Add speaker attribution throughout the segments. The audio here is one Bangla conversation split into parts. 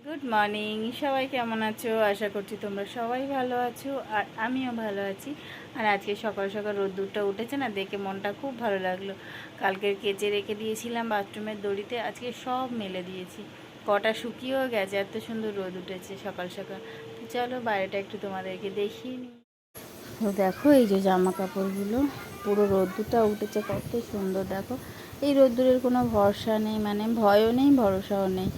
Speaker 1: গুড মর্নিং, সবাই কেমন আছো? আশা করছি তোমরা সবাই ভালো আছো, আর আমিও ভালো আছি। আর আজকে সকাল সকাল রোদ্দুরটা উঠেছে না, দেখে মনটা খুব ভালো লাগলো। কালকের কেচে রেখে দিয়েছিলাম বাথরুমের দড়িতে, আজকে সব মেলে দিয়েছি। কটা শুকিয়েও গেছে, এত সুন্দর রোদ উঠেছে সকাল সকাল। তো চলো বাইরেটা একটু তোমাদেরকে দেখিয়ে নিই। তো দেখো এই যে জামা কাপড়গুলো, পুরো রোদ্দুরটা উঠেছে, কত সুন্দর দেখো। এই রোদ্দুরের কোনো ভরসা নেই, মানে ভয়ও নেই ভরসাও নেই,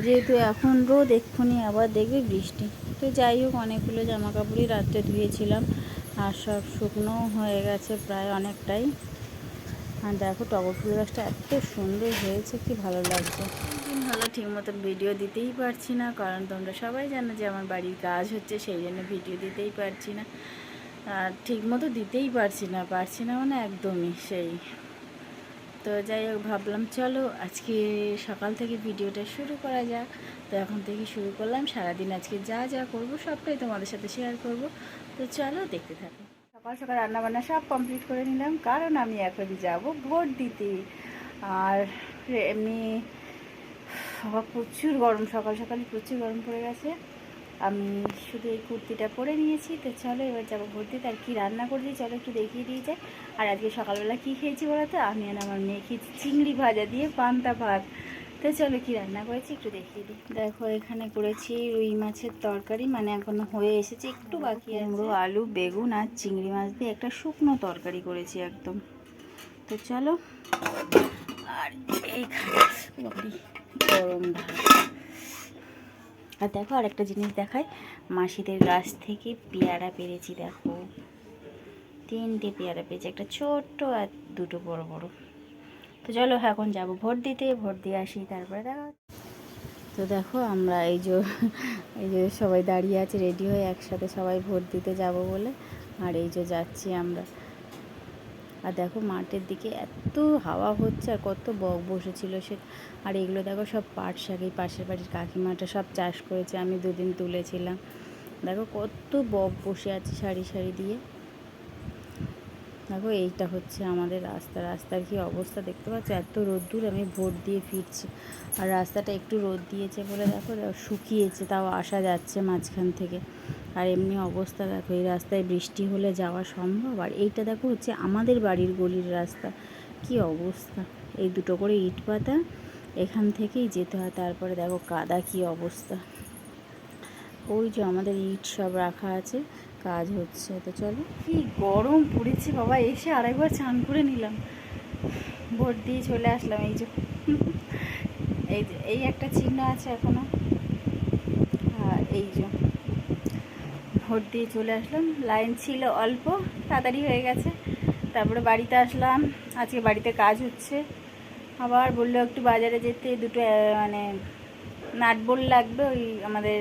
Speaker 1: যেহেতু এখন রোদ, এক্ষুনি আবার দেখবে বৃষ্টি। তো যাই হোক, অনেকগুলো জামা কাপড়ই রাত্রে ধুয়েছিলাম, আর সব শুকনো হয়ে গেছে প্রায় অনেকটাই। আর দেখো টগর ফুল গাছটা এত সুন্দর হয়েছে, কি ভালো লাগছে। দিন হলো ঠিক মতন ভিডিও দিতেই পারছি না, কারণ তোমরা সবাই জানো যে আমার বাড়ির কাজ হচ্ছে, সেই জন্য ভিডিও দিতেই পারছি না। আর ঠিক মতো দিতেই পারছি না মানে একদমই সেই। তো যাই হোক, ভাবলাম চলো আজকে সকাল থেকে ভিডিওটা শুরু করা যাক। তো এখন থেকে শুরু করলাম, সারাদিন আজকে যা যা করবো সবটাই তোমাদের সাথে শেয়ার করব। তো চলো দেখতে থাকো। সকাল সকাল রান্নাবান্না সব কমপ্লিট করে নিলাম, কারণ আমি এখনই যাব ভোট দিতে। আর এমনি বাবা প্রচুর গরম, সকাল সকালই প্রচুর গরম পড়ে গেছে। আমি শুধু এই কুর্তিটা পরে নিয়েছি। তো চলো এবার যাবো ভোট দিতে। আর কী রান্না করেছি চলো একটু দেখিয়ে দিয়ে যায়। আর আজকে সকালবেলা কী খেয়েছি বলো তো? আমি আর আমার মেয়ে খেয়েছি চিংড়ি ভাজা দিয়ে পান্তা ভাত। তো চলো কী রান্না করেছি একটু দেখিয়ে দিই। দেখো এখানে করেছি রুই মাছের তরকারি, মানে এখনো হয়ে এসেছে, একটু বাকি আছে। কুমড়ো, আলু, বেগুন আর চিংড়ি মাছ দিয়ে একটা শুকনো তরকারি করেছি একদম। তো চলো। আর এইখানে গরম ভাত। আর দেখো আর একটা জিনিস দেখায়, মাসিদের গাছ থেকে পেয়ারা পেরেছি। দেখো 3টে পেয়ারা পেয়েছি, একটা ছোট্ট আর দুটো বড় বড়। তো চলো এখন যাব ভোট দিতে, ভোট দিয়ে আসি, তারপরে দেখা। তো দেখো আমরা এই যে সবাই দাঁড়িয়ে আছে রেডি হয়ে, একসাথে সবাই ভোট দিতে যাব বলে। আর এই যে যাচ্ছি আমরা। আর দেখো মাঠের দিকে এত হাওয়া হচ্ছে, আর কত বক বসেছিল সে। আর এগুলো দেখো সব পাট শাক, এই পাশের বাড়ির কাকিমাটা সব চাষ করেছে, আমি দুদিন তুলেছিলাম। দেখো কত বক বসে আছে সারি সারি দিয়ে। দেখো এইটা হচ্ছে আমাদের রাস্তার কি অবস্থা দেখতে পাচ্ছ, এত রোদ্দুর। আমি ভোট দিয়ে ফিরছি, আর রাস্তাটা একটু রোদ দিয়েছে বলে দেখো শুকিয়েছে, তাও আসা যাচ্ছে মাঝখান থেকে। আর এমনি অবস্থা দেখো, এই রাস্তায় বৃষ্টি হলে যাওয়া সম্ভব? আর এইটা দেখো হচ্ছে আমাদের বাড়ির গলির রাস্তা, কি অবস্থা। এই দুটো করে ইট পাতা, এখান থেকেই যেতে হয়। তারপরে দেখো কাদা কি অবস্থা। ওই যে আমাদের ইট সব রাখা আছে, কাজ হচ্ছে। তো চলো। কি গরম পড়েছে বাবা, এসে আরেকবার চান করে নিলাম, ভোট দিয়ে চলে আসলাম। এই যে এই একটা চিহ্ন আছে এখনো। এই যে ভোট দিয়ে চলে আসলাম, লাইন ছিল অল্প, তাড়াতাড়ি হয়ে গেছে। তারপরে বাড়িতে আসলাম, আজকে বাড়িতে কাজ হচ্ছে। আবার বললো একটু বাজারে যেতে, দুটো মানে নাট বোল্ট লাগবে, ওই আমাদের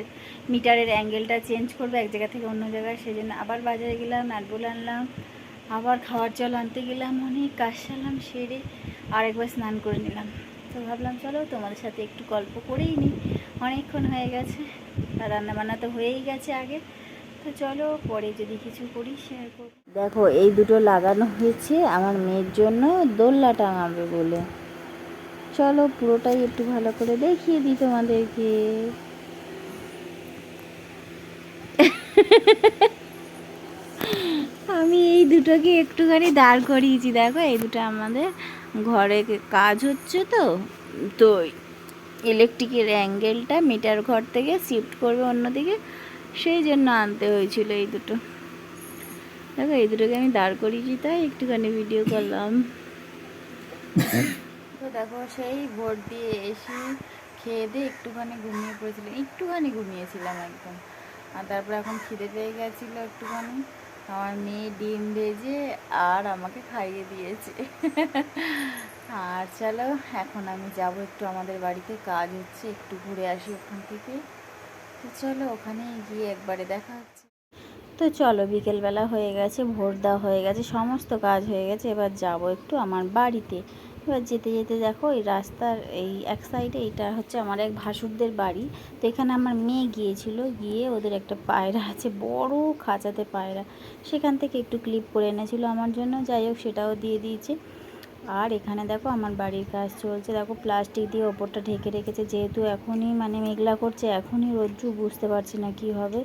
Speaker 1: মিটারের অ্যাঙ্গেলটা চেঞ্জ করবে এক জায়গা থেকে অন্য জায়গায়, সেই জন্য আবার বাজারে গেলাম, নাট বোল্ট আনলাম। আবার খাওয়ার জল আনতে গেলাম, অনেক কাজ সারলাম, সেরে আরেকবার স্নান করে নিলাম। তো ভাবলাম চলো তোমাদের সাথে একটু গল্প করেই নিই, অনেকক্ষণ হয়ে গেছে। আর রান্নাবান্না তো হয়েই গেছে আগে। তো চলো পরে যদি কিছু করি শেয়ার করব। দেখো এই দুটো লাগানো হয়েছে আমার মেয়ের জন্য দোলনা টাঙাবে বলে। চলো পুরোটাই একটু ভালো করে দেখিয়ে দিই তোমাদেরকে। আমি এই দুটোকে একটুখানি দাঁড় করিয়েছি। দেখো এই দুটো আমাদের ঘরে কাজ হচ্ছে, তো তো ইলেকট্রিকের অ্যাঙ্গেলটা মিটার ঘর থেকে শিফট করবে অন্যদিকে, সেই জন্য আনতে হয়েছিল এই দুটো। দেখো এই দুটোকে আমি দাঁড় করিয়েছি, তাই একটুখানি ভিডিও করলাম। তো দেখো সেই ভোট দিয়ে এসে খেয়ে দিয়ে একটুখানি ঘুমিয়ে পড়েছিলাম, একটুখানি ঘুমিয়েছিলাম একদম। আর তারপরে এখন খিদে পেয়ে গেছিলো একটুখানি, আমার মেয়ে ডিম ভেজে আর আমাকে খাইয়ে দিয়েছে। আর চলো এখন আমি যাব একটু আমাদের বাড়িতে, কাজ হচ্ছে, একটু ঘুরে আসি ওখান থেকে। তো চলো ওখানে গিয়ে একবারে দেখা হচ্ছে। তো চলো বিকেলবেলা হয়ে গেছে, ভোর দেওয়া হয়ে গেছে, সমস্ত কাজ হয়ে গেছে, এবার যাব একটু আমার বাড়িতে। এবার যেতে যেতে দেখো এই রাস্তার এই এক সাইডে, এইটা হচ্ছে আমার এক ভাসুরদের বাড়ি। তো এখানে আমার মেয়ে গিয়েছিল, গিয়ে ওদের একটা পায়রা আছে, বড় খাঁচাতে পায়রা, সেখান থেকে একটু ক্লিপ করে এনেছিল আমার জন্য। যাই হোক সেটাও দিয়ে দিয়েছে। আর এখানে দেখো আমার বাড়ির কাজ চলছে, দেখো প্লাস্টিক দিয়ে ওপরটা ঢেকে রেখেছে, যেহেতু এখনই মানে মেঘলা করছে, এখনই রোদ্রু, বুঝতে পারছি না কি হবে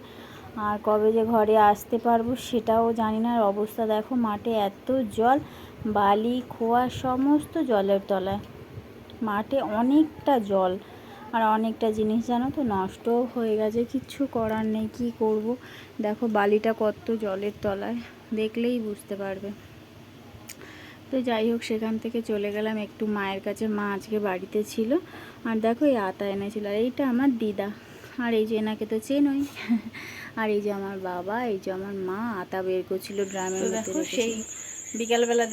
Speaker 1: আর কবে যে ঘরে আসতে পারবো সেটাও জানি না। আর অবস্থা দেখো, মাঠে এত জল, বালি খোয়া সমস্ত জলের তলায়, মাঠে অনেকটা জল। আর অনেকটা জিনিস জানো তো নষ্টও হয়ে গেছে, কিচ্ছু করার নেই, কি করব। দেখো বালিটা কত জলের তলায়, দেখলেই বুঝতে পারবে। তো যাই হোক, সেখান থেকে চলে গেলাম একটু মায়ের কাছে, মা আজকে বাড়িতে ছিল। আর দেখো এই আতা এনেছিল, আর এইটা আমার দিদা, আর এই যে এনাকে তো চেনই। আর এই যে আমার বাবা, এই যে আমার মা আতা বের করছিল ড্রামের মধ্যে। সেই বিকালবেলা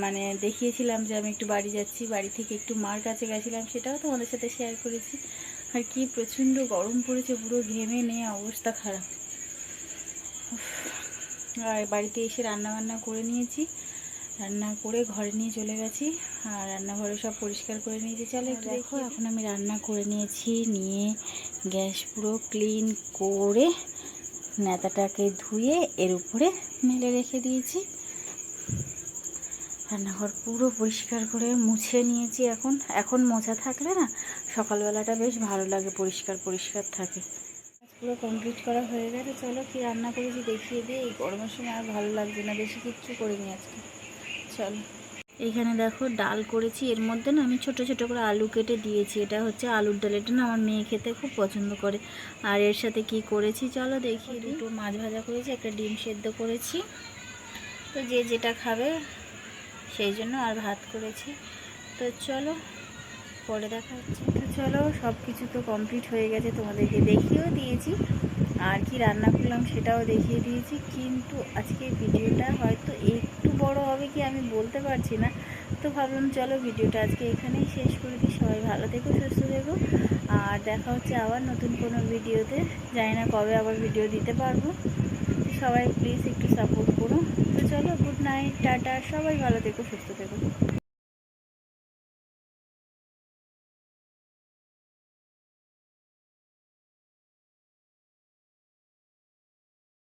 Speaker 1: মানে দেখিয়েছিলাম যে আমি একটু বাড়ি যাচ্ছি, বাড়ি থেকে একটু মার কাছে গেছিলাম, সেটাও তোমাদের সাথে শেয়ার করেছি। আর কি প্রচণ্ড গরম পড়েছে, পুরো ঘেমে নিয়ে অবস্থা খারাপ। আর বাড়িতে এসে রান্নাবান্না করে নিয়েছি, রান্না করে ঘরে নিয়ে চলে গেছি, আর রান্নাঘরে সব পরিষ্কার করে নিয়েছি। চলো একটু দেখো, এখন আমি রান্না করে নিয়েছি, নিয়ে গ্যাস পুরো ক্লিন করে নেতাটাকে ধুয়ে এর উপরে মেলে রেখে দিয়েছি। রান্নাঘর পুরো পরিষ্কার করে মুছে নিয়েছি। এখন মোছা থাকলে না সকালবেলাটা বেশ ভালো লাগে, পরিষ্কার পরিষ্কার থাকে। পুরো কমপ্লিট করা হয়ে গেছে। চলো কি রান্না করেছি দেখিয়ে দিই। এই গরমের সময় আর ভালো লাগছে না, বেশি কিচ্ছু করিনি আজকে। চলো, এইখানে দেখো ডাল করেছি, এর মধ্যে না আমি ছোট ছোট করে আলু কেটে দিয়েছি। এটা হচ্ছে আলুর ডাল, এটা না আমার মেয়ে খেতে খুব পছন্দ করে। আর এর সাথে কি করেছি চলো দেখিয়ে দিই। দুটো মাছ ভাজা করেছি, একটা ডিম সেদ্ধ করেছি, তো যে যেটা খাবে সেই জন্য, আর ভাত করেছি। তো চলো পরে দেখা হচ্ছে। তো চলো, সব কিছু তো কমপ্লিট হয়ে গেছে, তোমাদেরকে দেখিয়েও দিয়েছি, আর কি রান্না করলাম সেটাও দেখিয়ে দিয়েছি। কিন্তু আজকে ভিডিওটা হয়তো একটু বড় হবে কি আমি বলতে পারছি না, তো ভাবলাম চলো ভিডিওটা আজকে এখানেই শেষ করে দিই। সবাই ভালো থেকো, সুস্থ থেকো, আর দেখা হচ্ছে আবার নতুন কোনো ভিডিওতে। জানি না কবে আবার ভিডিও দিতে পারবো, সবাই প্লিজ একটু সাপোর্ট করো। তো চলো, গুড নাইট, টাটা, সবাই ভালো থেকো, সুস্থ থেকো।